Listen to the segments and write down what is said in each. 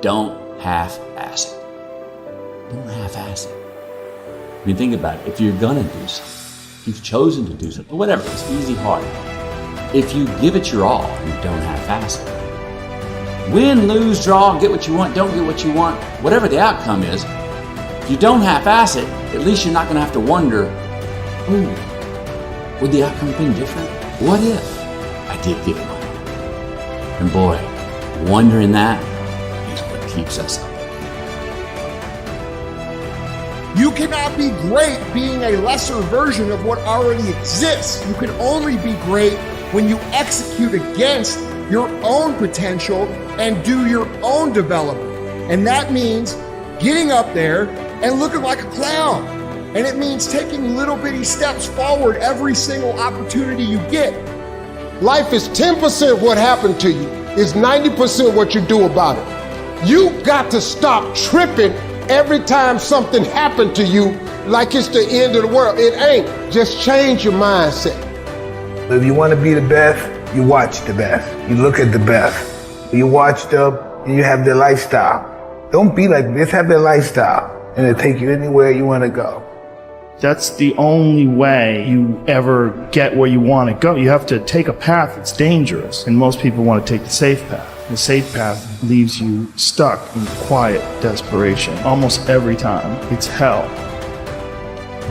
don't half-ass it. Don't half-ass it. I mean, think about it. If you're gonna do something, you've chosen to do something, or whatever, it's easy, hard. If you give it your all, you don't half-ass it. Win, lose, draw, get what you want, don't get what you want, whatever the outcome is, if you don't half-ass it, at least you're not gonna have to wonder, ooh, would the outcome have been different? What if I did give it my all? And boy, wondering that is what keeps us up. You cannot be great being a lesser version of what already exists. You can only be great when you execute against your own potential and do your own development. And that means getting up there and looking like a clown. And it means taking little bitty steps forward every single opportunity you get. Life is 10% what happened to you. It's 90% what you do about it. You got to stop tripping every time something happened to you like it's the end of the world. It ain't. Just change your mindset. If you want to be the best, you watch the best. You look at the best. You watch them and you have their lifestyle. Don't be like this, have their lifestyle. And it'll take you anywhere you want to go. That's the only way you ever get where you want to go. You have to take a path that's dangerous, and most people want to take the safe path. The safe path leaves you stuck in quiet desperation almost every time. It's hell.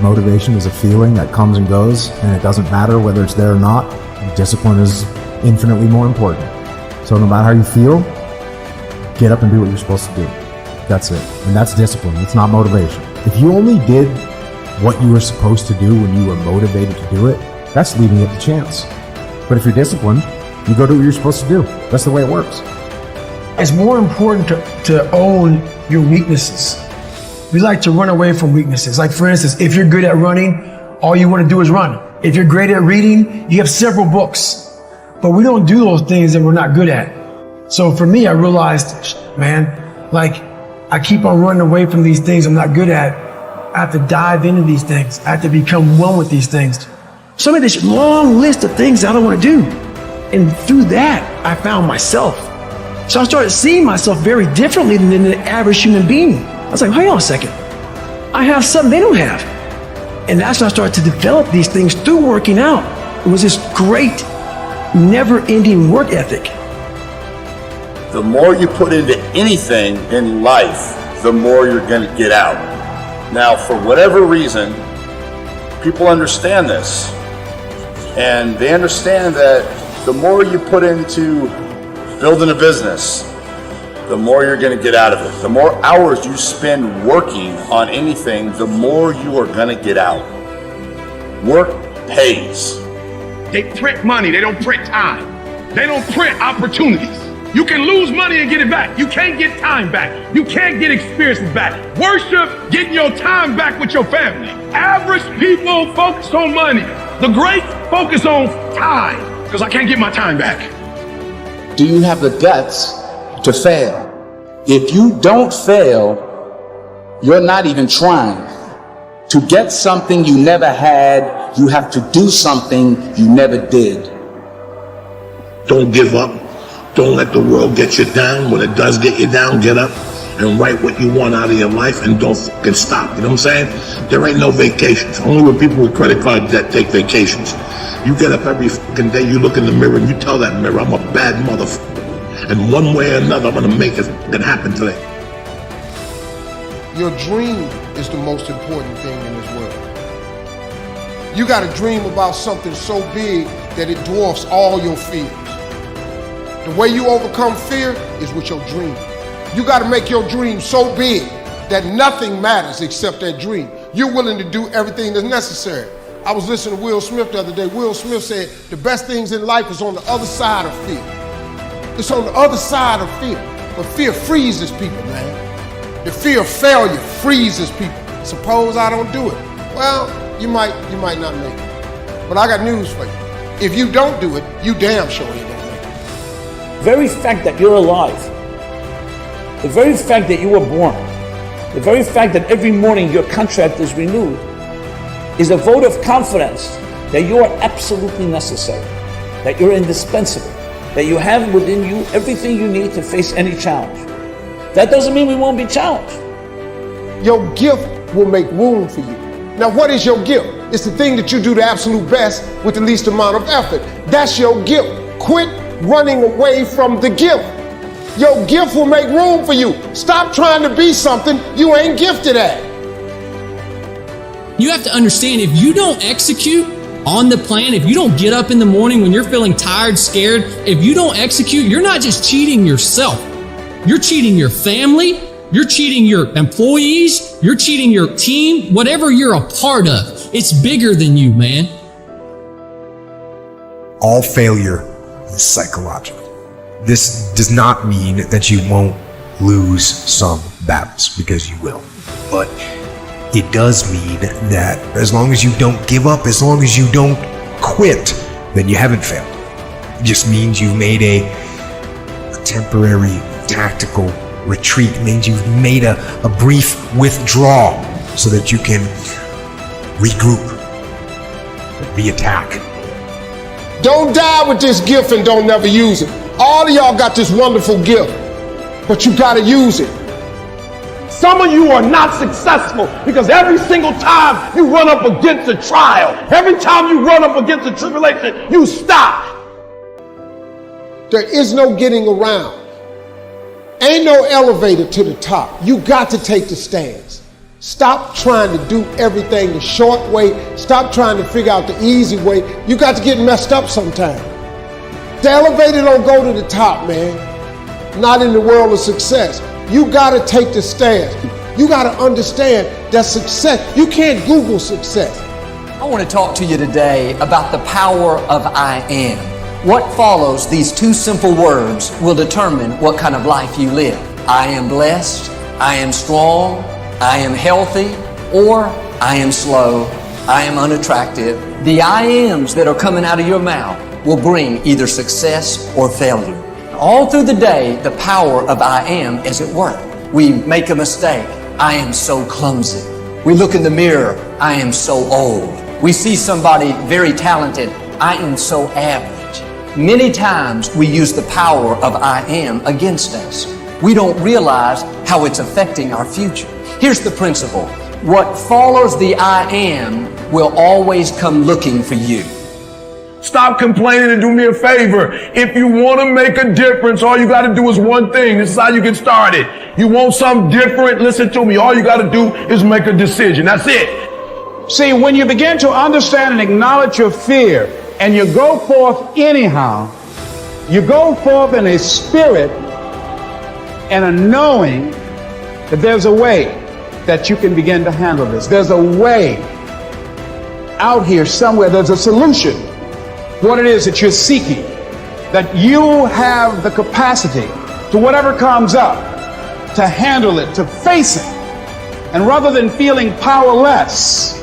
Motivation is a feeling that comes and goes, and it doesn't matter whether it's there or not. Discipline is infinitely more important. So no matter how you feel, get up and do what you're supposed to do. That's it. And that's discipline. It's not motivation. If you only did what you were supposed to do when you were motivated to do it, that's leaving it to chance. But if you're disciplined, you go do what you're supposed to do. That's the way it works. It's more important to own your weaknesses. We like to run away from weaknesses. Like for instance, if you're good at running, all you want to do is run. If you're great at reading, you have several books. But we don't do those things that we're not good at. So for me, I realized, man, like I keep on running away from these things I'm not good at. I have to dive into these things. I have to become one with these things. So I made this long list of things I don't want to do. And through that, I found myself. So I started seeing myself very differently than the average human being. I was like, hang on a second. I have something they don't have. And that's when I started to develop these things through working out. It was this great, never-ending work ethic. The more you put into anything in life, the more you're going to get out. Now, for whatever reason, people understand this. And they understand that the more you put into building a business, the more you're going to get out of it. The more hours you spend working on anything, the more you are going to get out. Work pays. They print money, they don't print time. They don't print opportunities. You can lose money and get it back. You can't get time back. You can't get experiences back. Worship getting your time back with your family. Average people focus on money. The great focus on time, because I can't get my time back. Do you have the guts to fail? If you don't fail, you're not even trying. To get something you never had, you have to do something you never did. Don't give up. Don't let the world get you down. When it does get you down, get up and write what you want out of your life and don't fucking stop. You know what I'm saying? There ain't no vacations. Only with people with credit card debt take vacations. You get up every fucking day, you look in the mirror and you tell that mirror, I'm a bad motherfucker. And one way or another, I'm gonna make it fucking happen today. Your dream is the most important thing in this world. You gotta dream about something so big that it dwarfs all your fears. The way you overcome fear is with your dream. You gotta make your dream so big that nothing matters except that dream. You're willing to do everything that's necessary. I was listening to Will Smith the other day. Will Smith said, the best things in life is on the other side of fear. It's on the other side of fear. But fear freezes people, man. The fear of failure freezes people. Suppose I don't do it. Well, you might not make it. But I got news for you. If you don't do it, you damn sure ain't gonna make it. The very fact that you're alive, the very fact that you were born, the very fact that every morning your contract is renewed is a vote of confidence that you are absolutely necessary, that you're indispensable, that you have within you everything you need to face any challenge. That doesn't mean we won't be challenged. Your gift will make room for you. Now, what is your gift? It's the thing that you do the absolute best with the least amount of effort. That's your gift. Quit running away from the gift. Your gift will make room for you. Stop trying to be something you ain't gifted at. You have to understand, if you don't execute on the plan, if you don't get up in the morning when you're feeling tired, scared, if you don't execute, you're not just cheating yourself. You're cheating your family, you're cheating your employees, you're cheating your team, whatever you're a part of. It's bigger than you, man. All failure is psychological. This does not mean that you won't lose some battles, because you will. But it does mean that as long as you don't give up, as long as you don't quit, then you haven't failed. It just means you've made a temporary tactical retreat. It means you've made a brief withdrawal so that you can regroup, reattack. Don't die with this gift and don't never use it. All of y'all got this wonderful gift, but you gotta use it. Some of you are not successful because every single time you run up against a trial, every time you run up against a tribulation, you stop. There is no getting around. Ain't no elevator to the top. You got to take the stairs. Stop trying to do everything the short way. Stop trying to figure out the easy way. You got to get messed up sometime. The elevator don't go to the top, man. Not in the world of success. You got to take the stairs. You got to understand that success, you can't Google success. I want to talk to you today about the power of I am. What follows these two simple words will determine what kind of life you live. I am blessed, I am strong, I am healthy, or I am slow, I am unattractive. The I ams that are coming out of your mouth will bring either success or failure. All through the day, the power of I am is at work. We make a mistake. I am so clumsy. We look in the mirror. I am so old. We see somebody very talented. I am so average. Many times we use the power of I am against us. We don't realize how it's affecting our future. Here's the principle. What follows the I am will always come looking for you. Stop complaining and do me a favor. If you want to make a difference, all you got to do is one thing. This is how you get started. You want something different? Listen to me. All you got to do is make a decision. That's it. See, when you begin to understand and acknowledge your fear, and you go forth anyhow, you go forth in a spirit and a knowing that there's a way that you can begin to handle this. There's a way out here somewhere. There's a solution. What it is that you're seeking, that you have the capacity to whatever comes up, to handle it, to face it. And rather than feeling powerless,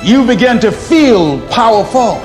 you begin to feel powerful.